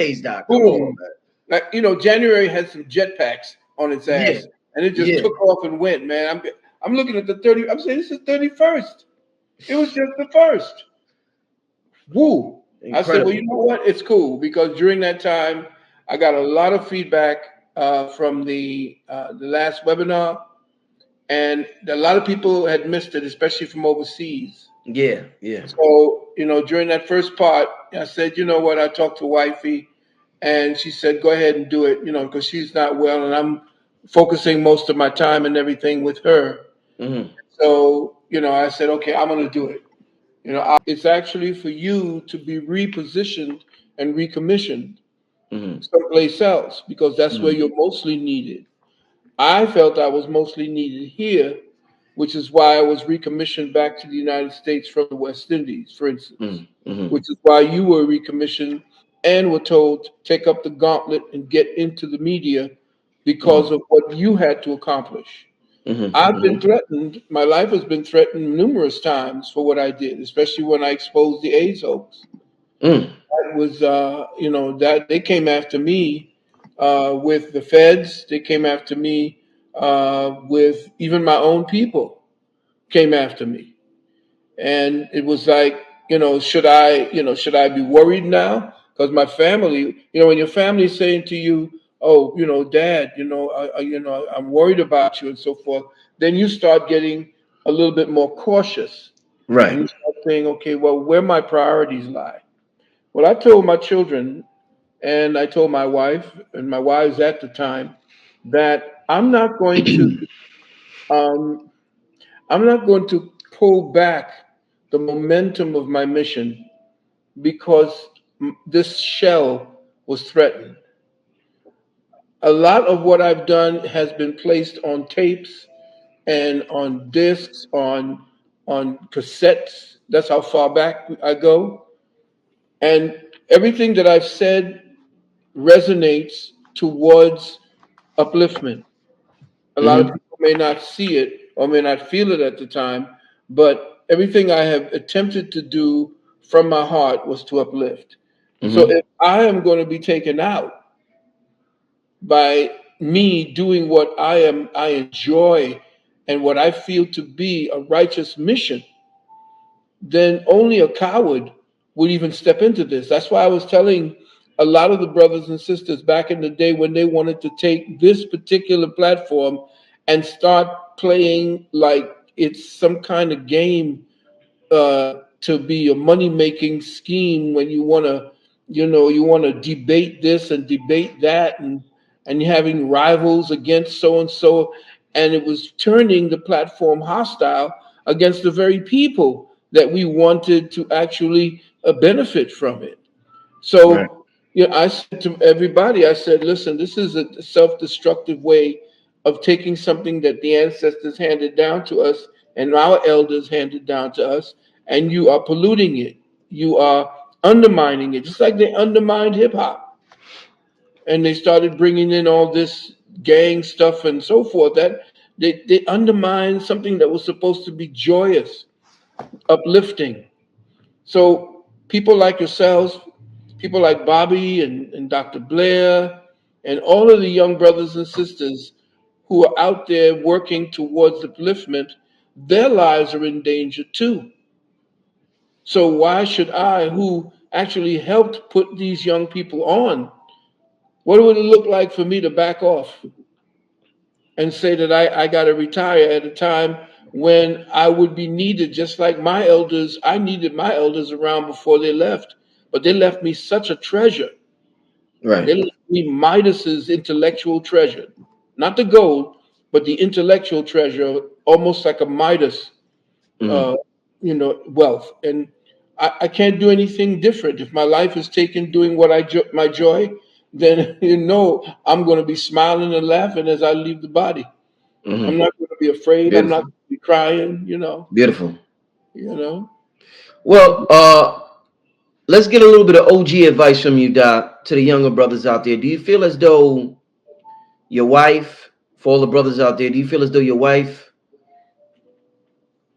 days, Doc. Come on, boom. Like, you know, January had some jetpacks on its man. ass, and it just Yeah, took off and went, man. I'm looking at the 30. I'm saying this is 31st. It was just the first. Woo. I said, well, incredible. you know what? It's cool because during that time, I got a lot of feedback from the last webinar, and a lot of people had missed it, especially from overseas. Yeah, yeah. So, you know, during that first part, I said, you know what? I talked to wifey, and she said, go ahead and do it, you know, because she's not well, and I'm focusing most of my time and everything with her. Mm-hmm. So, you know, I said, okay, I'm going to do it. You know, it's actually for you to be repositioned and recommissioned Mm-hmm. someplace else because that's where Mm-hmm. you're mostly needed. I felt I was mostly needed here, which is why I was recommissioned back to the United States from the West Indies, for instance, Mm-hmm. which is why you were recommissioned and were told to take up the gauntlet and get into the media because Mm-hmm. of what you had to accomplish. Mm-hmm. I've been Mm-hmm. threatened. My life has been threatened numerous times for what I did, especially when I exposed the AIDS hoax. Mm. That was, you know, that they came after me with the feds. They came after me with even my own people came after me, and it was like, should I be worried now? Because my family, you know, when your family is saying to you, "Oh, you know, Dad, I'm worried about you," and so forth, then you start getting a little bit more cautious, and Right. you start saying, "Okay, well, where my priorities lie." Well, I told my children, and I told my wife, and my wives at the time, that um, I'm not going to pull back the momentum of my mission because this shell was threatened. A lot of what I've done has been placed on tapes and on discs, on cassettes. That's how far back I go. And everything that I've said resonates towards upliftment. A lot of Mm-hmm. people may not see it or may not feel it at the time, but everything I have attempted to do from my heart was to uplift. So Mm-hmm. if I am going to be taken out by me doing what I enjoy and what I feel to be a righteous mission, then only a coward would even step into this. That's why I was telling a lot of the brothers and sisters back in the day when they wanted to take this particular platform and start playing like it's some kind of game to be a money making scheme when you want to, you want to debate this and debate that, and you're having rivals against so and so, and it was turning the platform hostile against the very people that we wanted to actually benefit from it. Right. So, I said to everybody, I said, listen, this is a self destructive way of taking something that the ancestors handed down to us and our elders handed down to us, and you are polluting it. You are undermining it, just like they undermined hip hop. And they started bringing in all this gang stuff and so forth. That they undermined something that was supposed to be joyous, uplifting. So people like yourselves, people like Bobby and Dr. Blair, and all of the young brothers and sisters who are out there working towards upliftment, their lives are in danger too. So why should I, who actually helped put these young people on, what would it look like for me to back off and say that I got to retire at a time when I would be needed, just like my elders? I needed my elders around before they left, but they left me such a treasure. They Right. left me Midas's intellectual treasure, not the gold, but the intellectual treasure, almost like a Midas, Mm-hmm. uh, wealth. And I can't do anything different. If my life is taken doing what my joy, then I'm going to be smiling and laughing as I leave the body. I'm Mm-hmm. not going to be afraid. I'm not Beautiful. going to be crying. You know. Beautiful. You know. Well, let's get a little bit of OG advice from you, Doc, to the younger brothers out there. Do you feel as though your wife, for all the brothers out there, do you feel as though your wife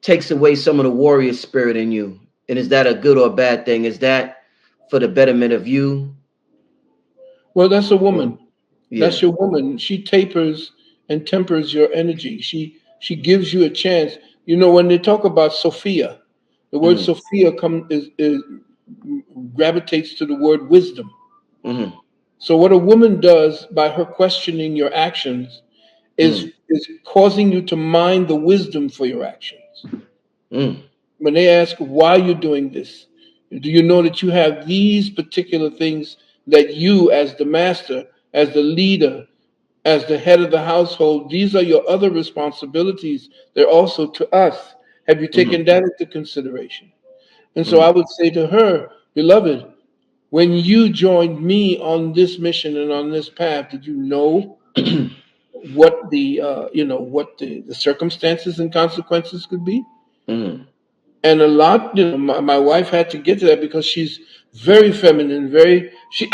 takes away some of the warrior spirit in you? And is that a good or a bad thing? Is that for the betterment of you? Well, that's a Well, woman. yeah. That's your woman. She tapers and tempers your energy. She gives you a chance. You know, when they talk about Sophia, the word Mm-hmm. Sophia is gravitates to the word wisdom. Mm-hmm. So what a woman does by her questioning your actions Mm-hmm. is causing you to mine the wisdom for your actions. Mm-hmm. When they ask why you're doing this, do you know that you have these particular things that you, as the master, as the leader, as the head of the household, these are your other responsibilities. They're also to us. Have you taken that into consideration? And so I would say to her, beloved, when you joined me on this mission and on this path, did you know Mm-hmm. what what the circumstances and consequences could be? Mm-hmm. And a lot, my wife had to get to that because she's very feminine,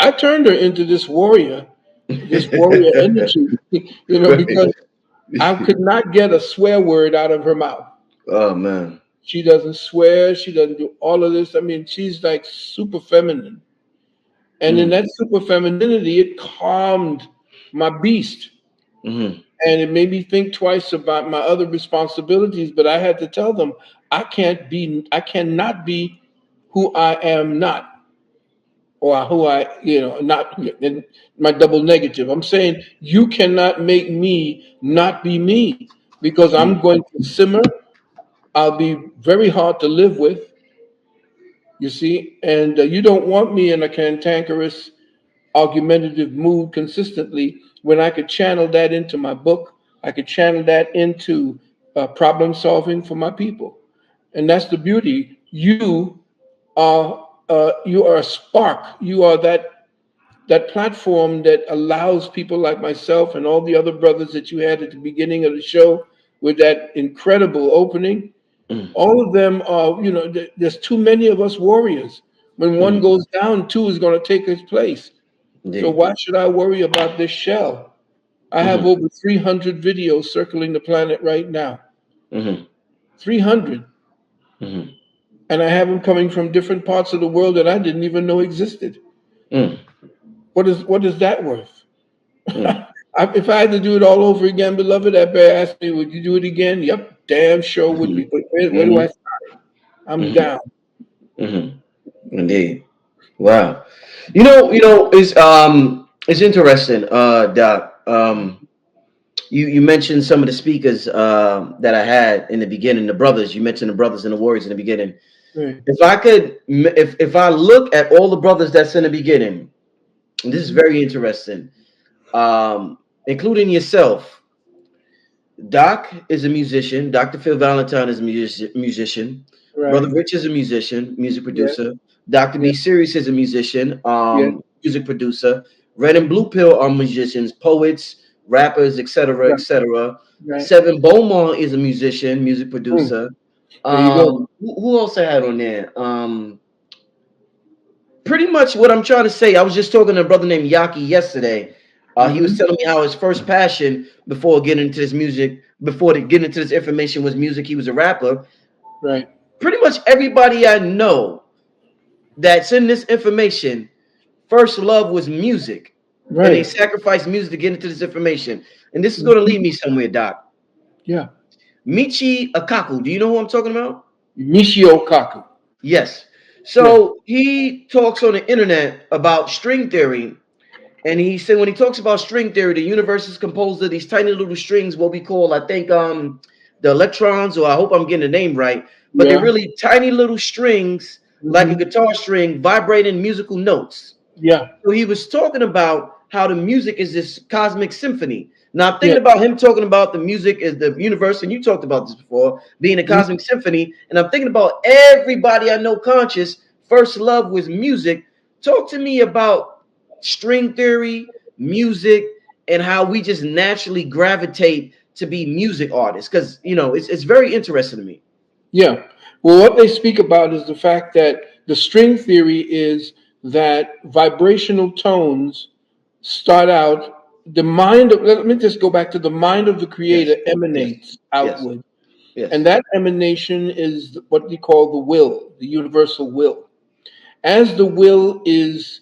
I turned her into this warrior energy, Right. because I could not get a swear word out of her mouth. Oh man. She doesn't swear, she doesn't do all of this. I mean, she's like super feminine. And in Mm-hmm. that super femininity, it calmed my beast. Mm-hmm. And it made me think twice about my other responsibilities, but I had to tell them I cannot be who I am not, or who I, not in my double negative. I'm saying you cannot make me not be me because I'm going to simmer. I'll be very hard to live with, you see, and you don't want me in a cantankerous, argumentative mood consistently when I could channel that into my book. I could channel that into problem solving for my people. And that's the beauty. You are a spark. You are that platform that allows people like myself and all the other brothers that you had at the beginning of the show with that incredible opening. All of them are, there's too many of us warriors. When one Mm-hmm. goes down, two is going to take its place. So Indeed. why should I worry about this shell? I have Mm-hmm. over 300 videos circling the planet right now. Mm-hmm. 300. Mm-hmm. And I have them coming from different parts of the world that I didn't even know existed. Mm-hmm. What is that worth? Mm-hmm. If I had to do it all over again, beloved, I better ask me, would you do it again? Yep, damn sure would be. But where do I Mm-hmm. start? I'm Mm-hmm. down. Mm-hmm. Indeed. Wow. It's interesting, Doc. You mentioned some of the speakers that I had in the beginning, the brothers. You mentioned the brothers and the warriors in the beginning. Right. If I could, if I look at all the brothers that's in the beginning, and this is Mhm. very interesting, including yourself. Doc is a musician. Dr. Phil Valentine is a musician. Brother Right. Rich is a musician, music Yeah. producer. Dr. Yeah. B. Serious is a musician, Yeah. music producer. Red and Blue Pill are musicians, poets, rappers, etc., Right. etc. Right. Seven Beaumont is a musician, music Mm. producer. There you go. Who else I had on there? Pretty much what I'm trying to say. I was just talking to a brother named Yaki yesterday. He was Hmm. telling me how his first passion before getting into this music, before getting into this information was music. He was a rapper. Right. Pretty much everybody I know that's in this information, first love was music. And they Right. sacrificed music to get into this information. And this is going to Mhm. lead me somewhere, Doc. Yeah. Michi Akaku. Do you know who I'm talking about? Michio Kaku. Yes. Yeah. So he talks on the internet about string theory. And he said when he talks about string theory, the universe is composed of these tiny little strings, what we call, I think, the electrons, or I hope I'm getting the name right, but they're Yeah. really tiny little strings, like a Hmm. guitar string, vibrating musical notes. Yeah. So he was talking about how the music is this cosmic symphony. Now I'm Yeah. thinking about him talking about the music is the universe, and you talked about this before, being a Mhm. cosmic symphony. And I'm thinking about everybody I know conscious, first love was music. Talk to me about string theory, music, and how we just naturally gravitate to be music artists. Because it's very interesting to me. Yeah. Well, what they speak about is the fact that the string theory is that vibrational tones start out, the mind of, let me just go back to the mind of the Yes, creator yes, emanates yes, outward. And yes. that emanation is what we call the will, the universal will. As the will is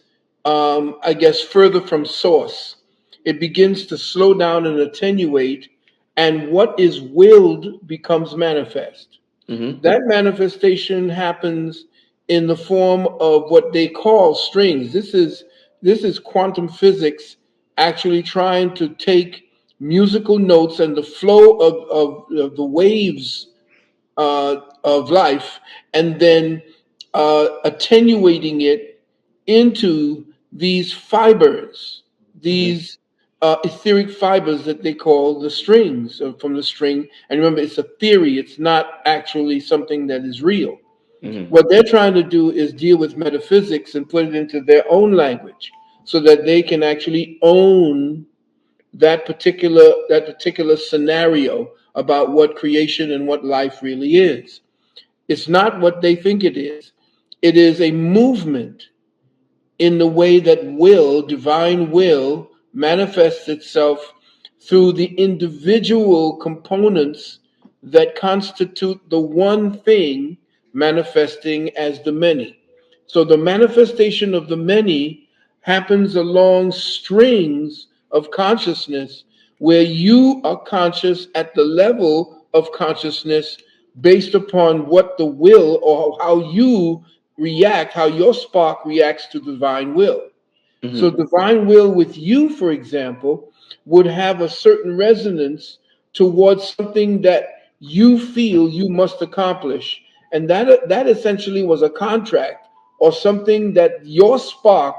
I guess, further from source. It begins to slow down and attenuate, and what is willed becomes manifest. Mm-hmm. That manifestation happens in the form of what they call strings. This is quantum physics actually trying to take musical notes and the flow of the waves of life, and then attenuating it into these fibers, Mm-hmm. these etheric fibers that they call the strings from the string. And remember, it's a theory, it's not actually something that is real. Mm-hmm. What they're trying to do is deal with metaphysics and put it into their own language so that they can actually own that particular scenario about what creation and what life really is. It's not what they think it is. It is a movement in the way that divine will, manifests itself through the individual components that constitute the one thing manifesting as the many. So the manifestation of the many happens along strings of consciousness where you are conscious at the level of consciousness based upon what the will or how you react, how your spark reacts to divine will. So, Mm-hmm. divine will with you, for example, would have a certain resonance towards something that you feel you must accomplish. And that essentially was a contract or something that your spark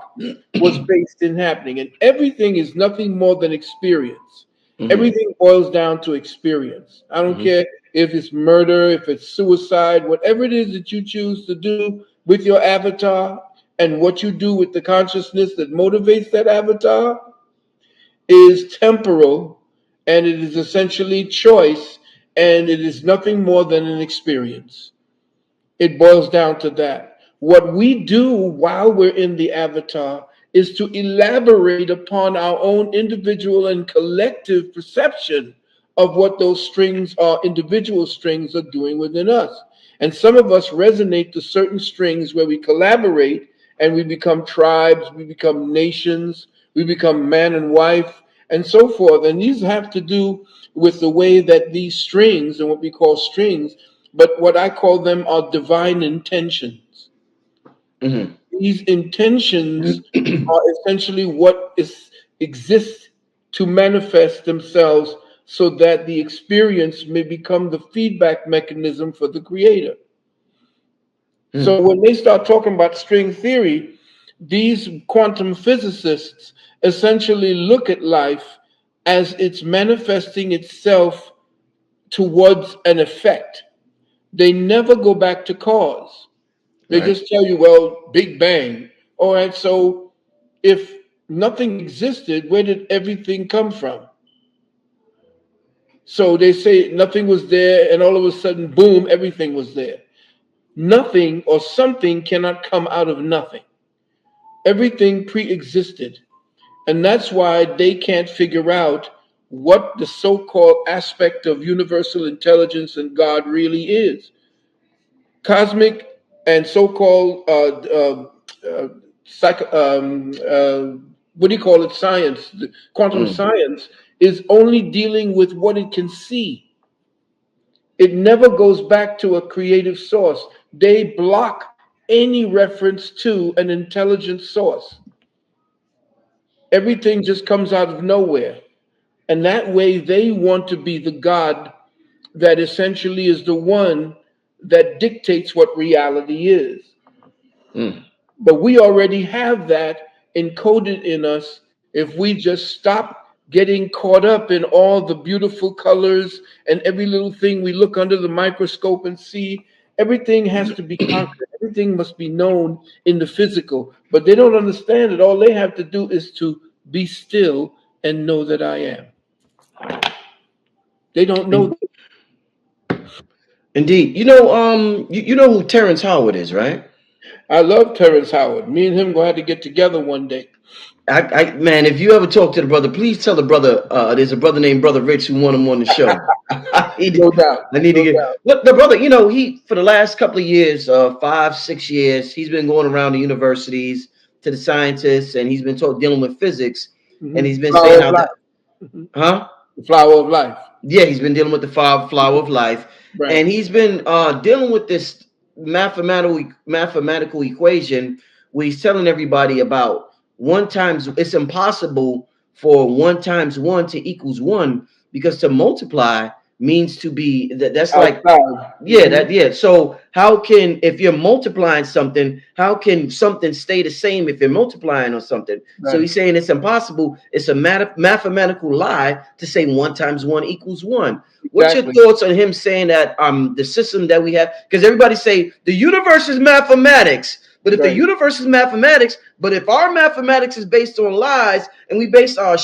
was based in happening. And everything is nothing more than experience. Mm-hmm. Everything boils down to experience. I don't Mm-hmm. care if it's murder, if it's suicide, whatever it is that you choose to do with your avatar, and what you do with the consciousness that motivates that avatar is temporal, and it is essentially choice, and it is nothing more than an experience. It boils down to that. What we do while we're in the avatar is to elaborate upon our own individual and collective perception of what those strings are, individual strings are doing within us. And some of us resonate to certain strings where we collaborate and we become tribes, we become nations, we become man and wife, and so forth. And these have to do with the way that these strings and what we call strings, but what I call them are divine intentions. Mm-hmm. These intentions are essentially exists to manifest themselves so that the experience may become the feedback mechanism for the creator. So when they start talking about string theory, these quantum physicists essentially look at life as it's manifesting itself towards an effect. They never go back to cause. They Right. just tell you, well, Big Bang. All right, so if nothing existed, where did everything come from? So they say nothing was there, and all of a sudden, boom, everything was there. Nothing or something cannot come out of nothing. Everything pre existed. And that's why they can't figure out what the so called aspect of universal intelligence and God really is. Cosmic and so-called what do you call it? Science, the quantum Mm. science is only dealing with what it can see. It never goes back to a creative source. They block any reference to an intelligent source. Everything just comes out of nowhere. And that way they want to be the God that essentially is the one that dictates what reality is. Mm. But we already have that encoded in us if we just stop getting caught up in all the beautiful colors and every little thing we look under the microscope and see. Everything has to be conquered. Everything must be known in the physical. But they don't understand it. All they have to do is to be still and know that I am. They don't know In- that. Indeed. You know who Terrence Howard is, right? I love Terrence Howard. Me and him going to have to get together one day. Man, if you ever talk to the brother, please tell the brother. There's a brother named Brother Rich who want him on the show. No doubt. I need to No get. doubt. What the brother? He for the last couple of years, 5, 6 years, he's been going around the universities to the scientists, and he's been dealing with physics, and he's been saying Flower of how that, life. Mhm. huh? The flower of life. Yeah, he's been dealing with the flower of life, Right. and he's been dealing with this mathematical equation where he's telling everybody about one times. It's impossible for one times one to equals one, because to multiply means to be that's like, Outside. yeah, that, yeah. So how can, if you're multiplying something, how can something stay the same if you're multiplying on something? So Right. he's saying it's impossible. It's a mathematical lie to say one times one equals one. What's your Exactly. thoughts on him saying that the system that we have? Because everybody say the universe is mathematics. But if the Right. universe is mathematics, but if our mathematics is based on lies, and we base our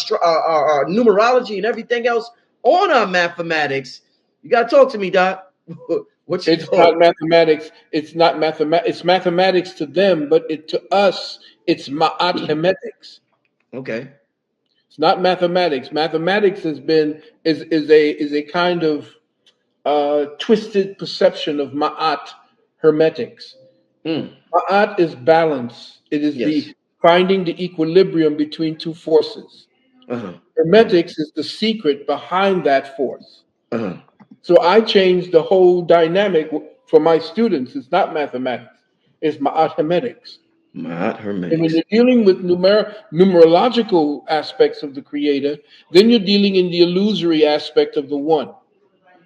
numerology and everything else on our mathematics, you gotta talk to me, Doc. What's your It's not thought? mathematics. It's not mathematics. It's mathematics to them, but to us, it's ma'at hemetics. Okay. It's not mathematics. Mathematics is a kind of twisted perception of ma'at hermetics. Mm. Ma'at is balance. It is Yes. the finding the equilibrium between two forces. Uh-huh. Uh-huh. Hermetics is the secret behind that force. Uh-huh. So I changed the whole dynamic for my students. It's not mathematics. It's ma'at hermetics. Mahat And when hermetics. you're dealing with numerological aspects of the creator, then you're dealing in the illusory aspect of the one.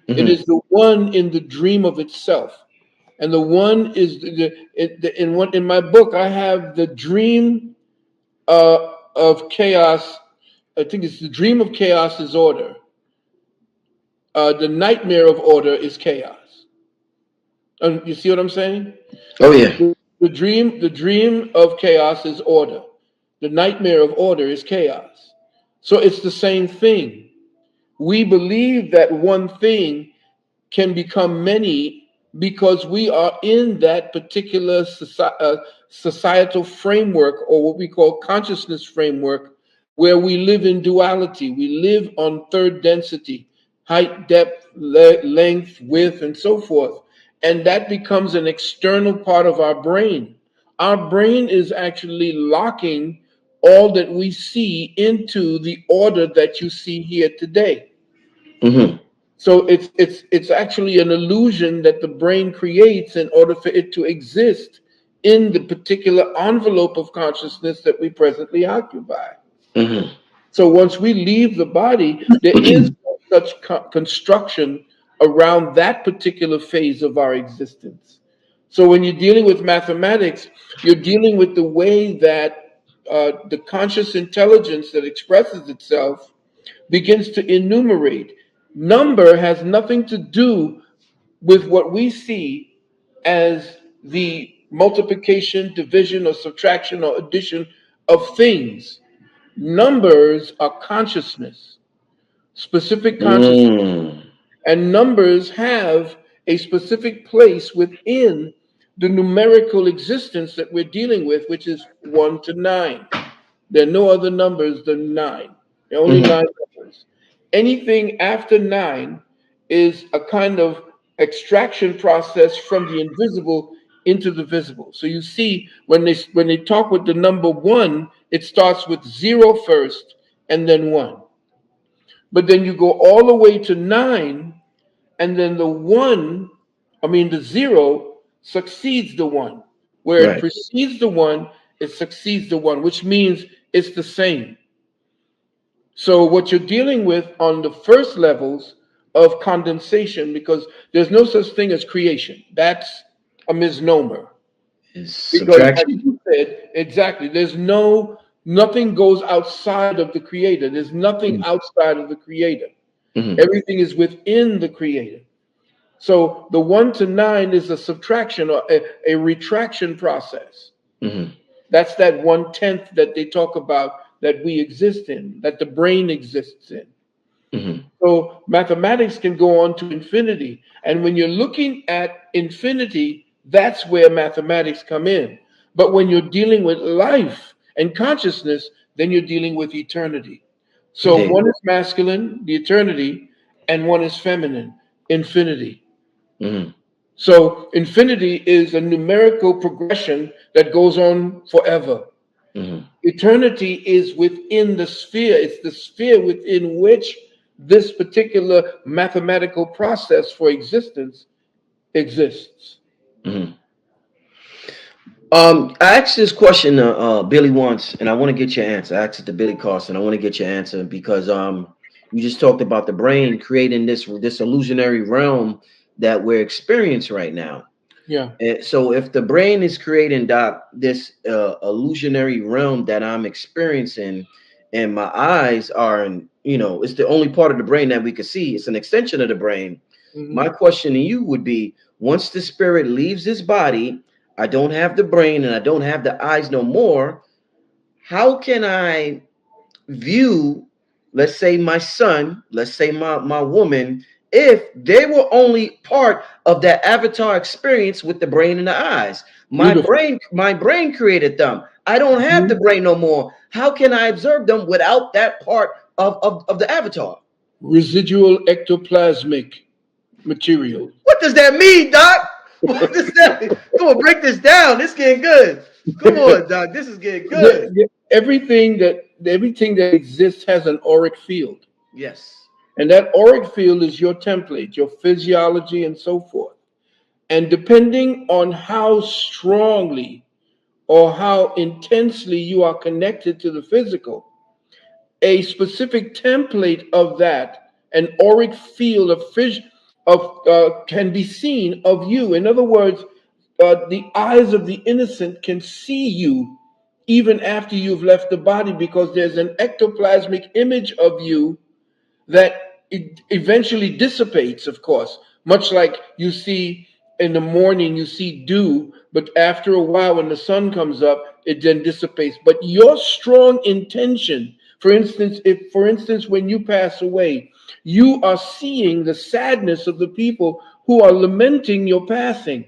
It Mm-hmm. is the one in the dream of itself. And the one is in my book, I have the dream of chaos. I think it's the dream of chaos is order. The nightmare of order is chaos. You see what I'm saying? Oh yeah. The dream of chaos is order. The nightmare of order is chaos. So it's the same thing. We believe that one thing can become many because we are in that particular societal framework, or what we call consciousness framework, where we live in duality. We live on third density, height, depth, length, width, and so forth. And that becomes an external part of our brain. Our brain is actually locking all that we see into the order that you see here today. Mm-hmm. So it's actually an illusion that the brain creates in order for it to exist in the particular envelope of consciousness that we presently occupy. Mm-hmm. So once we leave the body, there is no such construction around that particular phase of our existence. So when you're dealing with mathematics, you're dealing with the way that the conscious intelligence that expresses itself begins to enumerate. Number has nothing to do with what we see as the multiplication, division, or subtraction or addition of things. Numbers are consciousness, specific consciousness, Mm. and numbers have a specific place within the numerical existence that we're dealing with, which is 1 to 9. There are no other numbers than 9. There are only Mm-hmm. 9 numbers. Anything after 9 is a kind of extraction process from the invisible into the visible. So you see, when they talk with the number 1, it starts with 0 first and then 1. But then you go all the way to 9, and then the 0 succeeds the 1. Where it Right. precedes the 1, it succeeds the 1, which means it's the same. So what you're dealing with on the first levels of condensation, because there's no such thing as creation. That's a misnomer. Is Because as subtraction. you said, exactly, nothing goes outside of the creator. There's nothing outside of the creator. Mm-hmm. Everything is within the creator. So the 1 to 9 is a subtraction or a retraction process. Mm-hmm. That's that 1/10 that they talk about that we exist in, that the brain exists in. Mm-hmm. So mathematics can go on to infinity. And when you're looking at infinity, that's where mathematics come in. But when you're dealing with life and consciousness, then you're dealing with eternity. So Indeed. one is masculine, the eternity, and one is feminine, infinity. Mm-hmm. So infinity is a numerical progression that goes on forever. Hmm. Eternity is within the sphere. It's the sphere within which this particular mathematical process for existence exists. Hmm. I asked this question to Billy once, and I want to get your answer. I asked it to Billy Carson. I want to get your answer because you just talked about the brain creating this illusionary realm that we're experiencing right now. Yeah. And so, if the brain is creating this illusionary realm that I'm experiencing, and my eyes are, it's the only part of the brain that we can see. It's an extension of the brain. Hmm. My question to you would be: once the spirit leaves this body, I don't have the brain and I don't have the eyes no more. How can I view, let's say my son, let's say my woman, if they were only part of that avatar experience with the brain and the eyes? My Beautiful. brain created them. I don't have the Mhm. brain no more. How can I observe them without that part of the avatar? Residual ectoplasmic material. What does that mean, Doc? What does that mean? Come on, break this down. This getting good. Come on, Doc. This is getting good. Everything that exists has an auric field. Yes. And that auric field is your template, your physiology, and so forth. And depending on how strongly or how intensely you are connected to the physical, a specific template of that, an auric field can be seen of you. In other words, the eyes of the innocent can see you even after you've left the body because there's an ectoplasmic image of you that it eventually dissipates, of course, much like you see in the morning, you see dew, but after a while, when the sun comes up, it then dissipates. But your strong intention, for instance, when you pass away, you are seeing the sadness of the people who are lamenting your passing.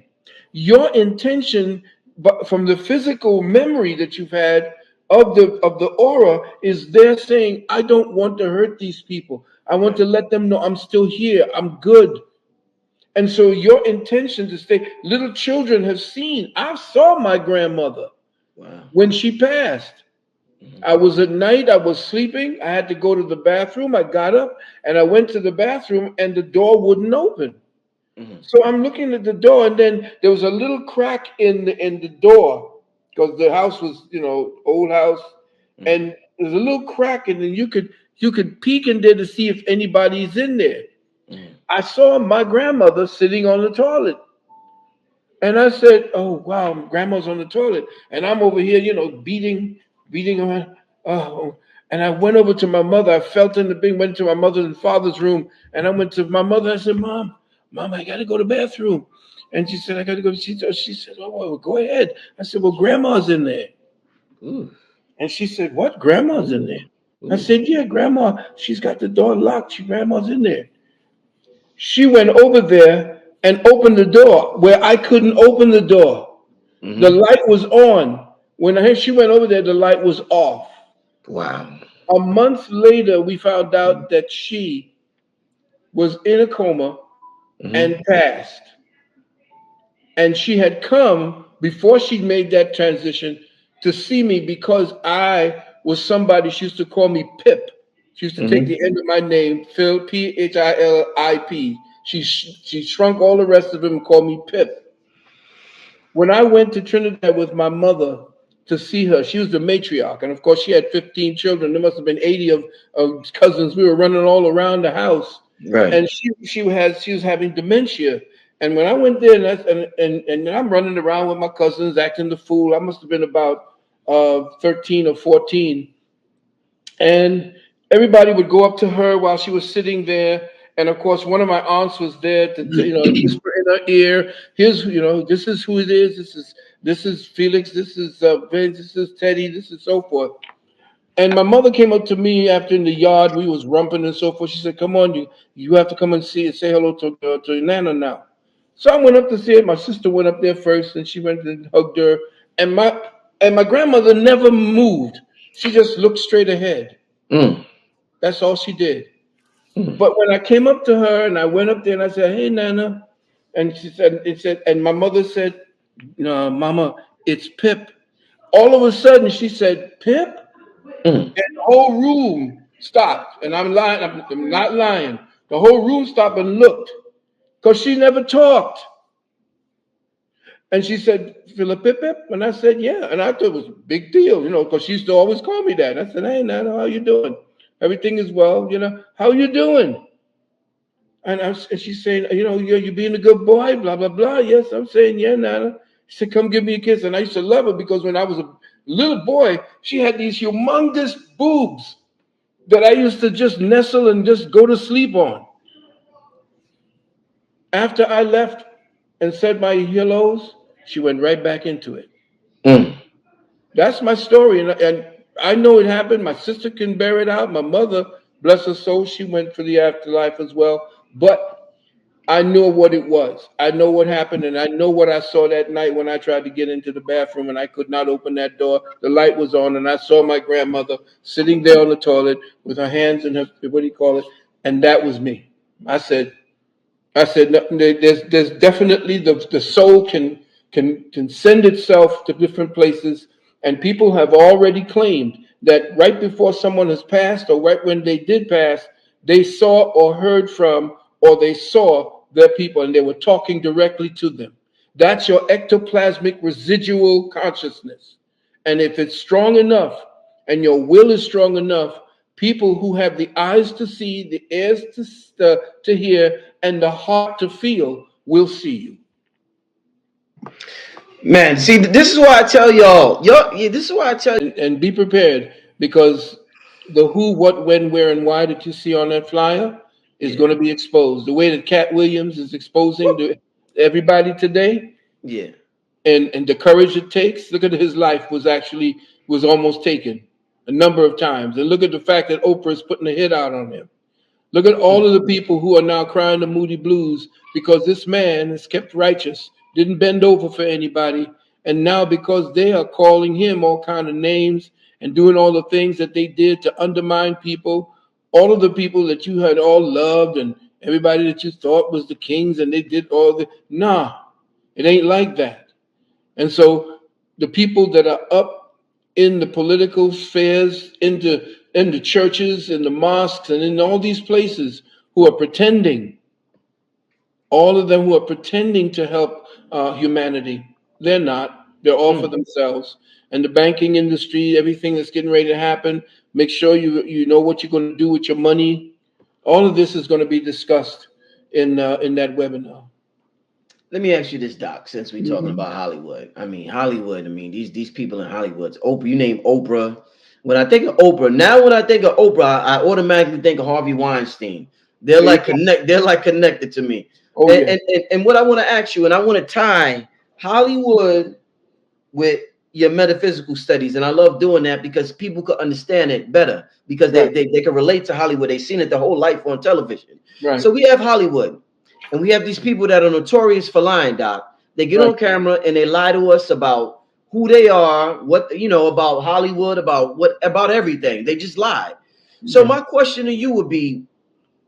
Your intention, but from the physical memory that you've had of the aura, is there saying, I don't want to hurt these people. I want Right. to let them know I'm still here. I'm good. And so your intention to stay, little children have seen. I saw my grandmother Wow. when she passed. Hmm. I was at night, I was sleeping. I had to go to the bathroom. I got up and I went to the bathroom and the door wouldn't open. Hmm. So I'm looking at the door, and then there was a little crack in the door because the house was, old house, Hmm. and there's a little crack, and then you could peek in there to see if anybody's in there. Hmm. I saw my grandmother sitting on the toilet, and I said, "Oh wow, grandma's on the toilet," and I'm over here, beating her. Oh, and I went over to my mother. I felt in the thing, went to my mother and father's room, and I went to my mother. I said, Mom, I got to go to the bathroom," and she said, "I got to go." She said, "Oh, well, go ahead." I said, "Well, grandma's in there," Ooh. and she said, "What? Grandma's in there?" I Ooh. said, "Yeah, grandma. She's got the door locked. Grandma's in there." She went over there and opened the door where I couldn't open the door. The Hmm. light was on. She went over there, the light was off. Wow. A month later, we found out that she was in a coma Hmm. and passed. And she had come before she made that transition to see me because I was somebody. She used to call me Pip. She used to take Hmm. the end of my name, Phil, Philip. She shrunk all the rest of them and called me Pip. When I went to Trinidad with my mother to see her, she was the matriarch. And of course, she had 15 children. There must have been 80 of cousins. We were running all around the house. Right. And she was having dementia. And when I went there, and I'm running around with my cousins, acting the fool. I must have been about 13 or 14, and everybody would go up to her while she was sitting there. And of course, one of my aunts was there to whisper in her ear, "Here's, this is who it is. This is Felix. This is Vince. This is Teddy. This is so forth." And my mother came up to me after in the yard. We was rumping and so forth. She said, "Come on, you have to come and say hello to your nana now." So I went up to see it. My sister went up there first, and she went and hugged her. And my grandmother never moved. She just looked straight ahead. Mm. That's all she did. Mm. But when I came up to her and I went up there and I said, "Hey, Nana," and she said, and my mother said, "Mama, it's Pip." All of a sudden, she said, "Pip," Mm. and the whole room stopped. And I'm lying. I'm not lying. The whole room stopped and looked because she never talked. And she said, "Philip Pip Pip," and I said, "Yeah." And I thought it was a big deal, because she used to always call me that. I said, "Hey, Nana, how you doing? Everything is well, How you doing?" And she's saying, "You're being a good boy, blah blah blah." Yes, I'm saying, "Yeah, Nana." She said, "Come give me a kiss." And I used to love her because when I was a little boy, she had these humongous boobs that I used to just nestle and just go to sleep on. After I left and said my hellos, she went right back into it. Mm. That's my story, and I know it happened. My sister can bear it out. My mother, bless her soul, she went for the afterlife as well. But I know what it was. I know what happened, and I know what I saw that night when I tried to get into the bathroom and I could not open that door. The light was on, and I saw my grandmother sitting there on the toilet with her hands in her, what do you call it? And that was me. I said, no, there's definitely the soul can send itself to different places, and people have already claimed that right before someone has passed, or right when they did pass, they saw or heard from, or they saw their people, and they were talking directly to them. That's your ectoplasmic residual consciousness, and if it's strong enough, and your will is strong enough, people who have the eyes to see, the ears to hear, and the heart to feel will see you. Man, see, this is why I tell y'all, yeah, this is why I tell And be prepared because the who, what, when, where, and why that you see on that flyer is yeah, going to be exposed. The way that Cat Williams is exposing everybody today, yeah. and the courage it takes. Look at his life was almost taken a number of times, and look at the fact that Oprah is putting a hit out on him. Look at all of the people who are now crying the Moody Blues because this man is kept righteous, didn't bend over for anybody, and now because they are calling him all kind of names and doing all the things that they did to undermine people, all of the people that you had all loved and everybody that you thought was the kings, and they did all the nah, it ain't like that. And so the people that are up in the political spheres, in the churches, in the mosques, and in all these places who are pretending, all of them who are pretending to help humanity, they're not. They're all for Mm. themselves. And the banking industry, everything that's getting ready to happen, make sure you know what you're going to do with your money. All of this is going to be discussed in that webinar. Let me ask you this, Doc, since we're talking Mhm. about Hollywood. I mean, Hollywood, I mean, these people in Hollywood. Oprah, you name Oprah. When I think of Oprah, now when I think of Oprah, I automatically think of Harvey Weinstein. There you go. They're like connected to me. Oh And yeah. and, and, and what I want to ask you, and I want to tie Hollywood with your metaphysical studies. And I love doing that because people could understand it better because Right. they can relate to Hollywood. They've seen it their whole life on television. Right. So we have Hollywood and we have these people that are notorious for lying, Doc. They get Right. on camera and they lie to us about who they are, what about Hollywood, about everything. They just lie. So Yeah. my question to you would be,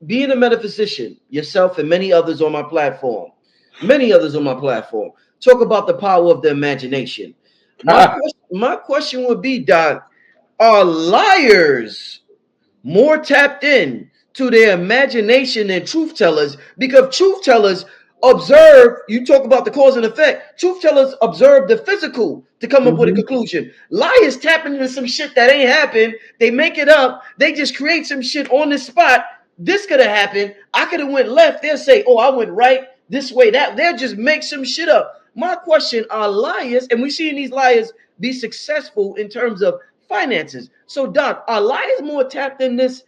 being a metaphysician, yourself and many others on my platform, talk about the power of the imagination. My question would be, Doc, are liars more tapped in to their imagination than truth tellers? Because truth tellers observe, you talk about the cause and effect, truth tellers observe the physical to come up with a Hmm. conclusion. Liars tapping into some shit that ain't happened. They make it up. They just create some shit on the spot. This could have happened. I could have went left. They'll say, oh, I went right this way. That they'll just make some shit up. My question, are liars, and we seeing these liars be successful in terms of finances. So, Doc, are liars more tapped in this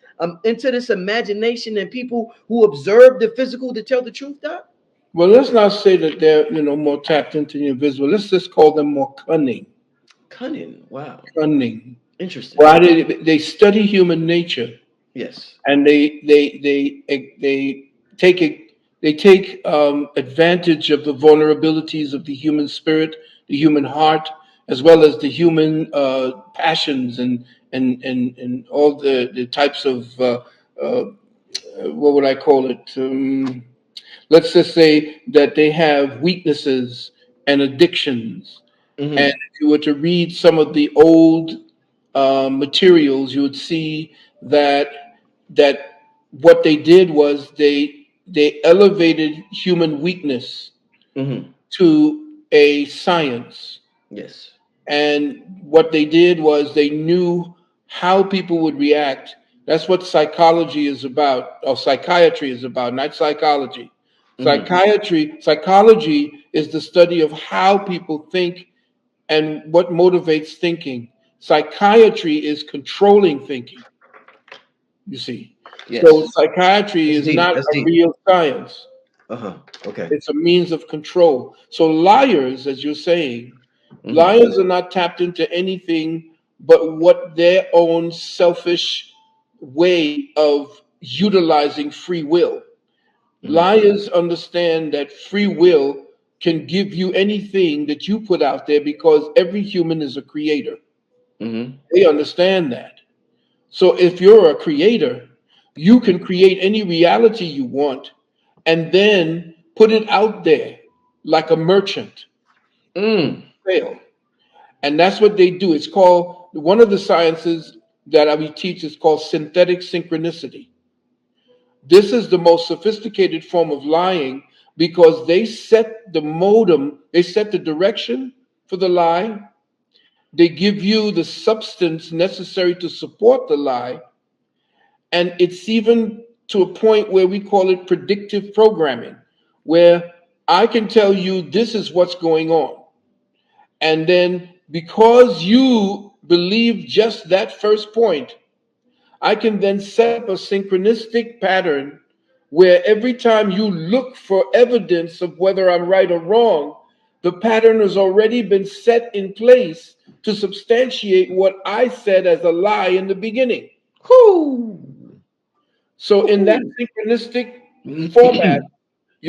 into this imagination than people who observe the physical to tell the truth, Doc? Well, let's not say that they're more tapped into the invisible. Let's just call them more cunning. Cunning. Wow. Cunning. Interesting. Why they study human nature, Yes. and they take it they take advantage of the vulnerabilities of the human spirit, the human heart, as well as the human passions and all the types of what would I call it? Let's just say that they have weaknesses and addictions, And Mm-hmm. if you were to read some of the old materials, you would see that that what they did was they elevated human weakness Mm-hmm. to a science. Yes. And what they did was they knew how people would react. That's what psychology is about, or psychiatry is about, not psychology. Mm-hmm. Psychology is the study of how people think and what motivates thinking. Psychiatry is controlling thinking, you see. So Yes. psychiatry That's is deep. not That's a deep. real science. Uh-huh. Okay. It's a means of control. So liars, as you're saying, Mm-hmm. liars are not tapped into anything but what their own selfish way of utilizing free will. Mm-hmm. Liars understand that free will can give you anything that you put out there because every human is a creator. Mm-hmm. They understand that. So if you're a creator, you can create any reality you want and then put it out there like a merchant Mm. sale. And that's what they do. It's called one of the sciences that I will teach is called synthetic synchronicity. This is the most sophisticated form of lying because they set the modem, they set the direction for the lie, they give you the substance necessary to support the lie, and it's even to a point where we call it predictive programming, where I can tell you this is what's going on. And then because you believe just that first point, I can then set up a synchronistic pattern where every time you look for evidence of whether I'm right or wrong, the pattern has already been set in place to substantiate what I said as a lie in the beginning. Whoo. So in that Whoo. synchronistic format,